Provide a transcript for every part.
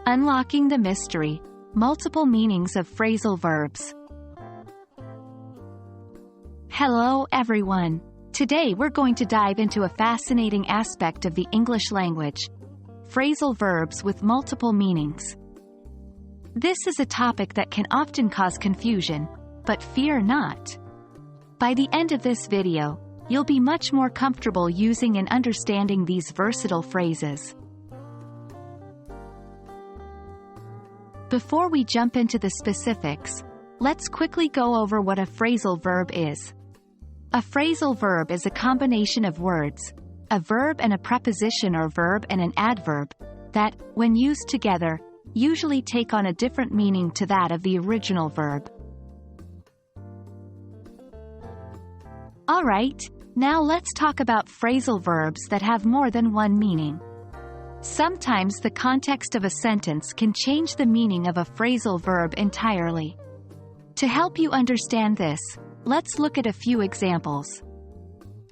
Unlocking the mystery. Multiple meanings of phrasal verbs. Hello everyone. Today we're going to dive into a fascinating aspect of the English language. Phrasal verbs with multiple meanings. This is a topic that can often cause confusion, but fear not. By the end of this video, you'll be much more comfortable using and understanding these versatile phrases. Before we jump into the specifics, let's quickly go over what a phrasal verb is. A phrasal verb is a combination of words, a verb and a preposition or verb and an adverb, that, when used together, usually take on a different meaning to that of the original verb. Alright, now let's talk about phrasal verbs that have more than one meaning. Sometimes the context of a sentence can change the meaning of a phrasal verb entirely. To help you understand this, let's look at a few examples.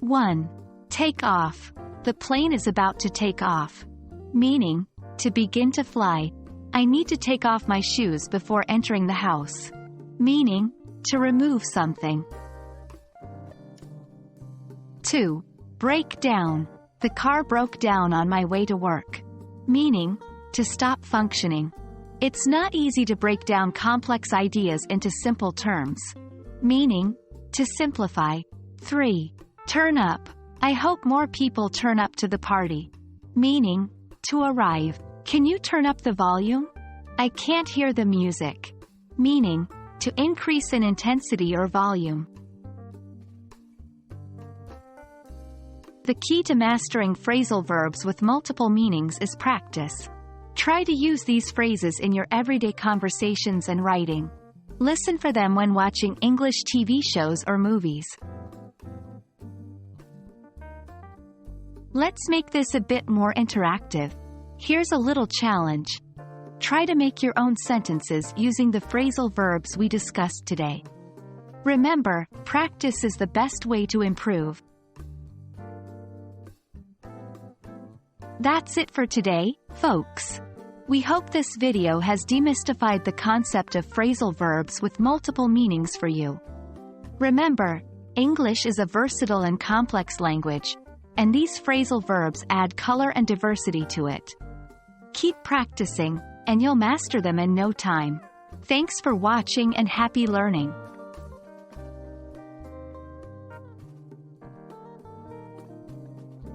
1. Take off. The plane is about to take off. Meaning, to begin to fly, I need to take off my shoes before entering the house. Meaning, to remove something. 2. Break down. The car broke down on my way to work. Meaning, to stop functioning. It's not easy to break down complex ideas into simple terms. Meaning, to simplify. 3. Turn up. I hope more people turn up to the party. Meaning, to arrive. Can you turn up the volume? I can't hear the music. Meaning, to increase in intensity or volume. The key to mastering phrasal verbs with multiple meanings is practice. Try to use these phrases in your everyday conversations and writing. Listen for them when watching English TV shows or movies. Let's make this a bit more interactive. Here's a little challenge. Try to make your own sentences using the phrasal verbs we discussed today. Remember, practice is the best way to improve. That's it for today, folks. We hope this video has demystified the concept of phrasal verbs with multiple meanings for you. Remember, English is a versatile and complex language, and these phrasal verbs add color and diversity to it. Keep practicing, and you'll master them in no time. Thanks for watching and happy learning.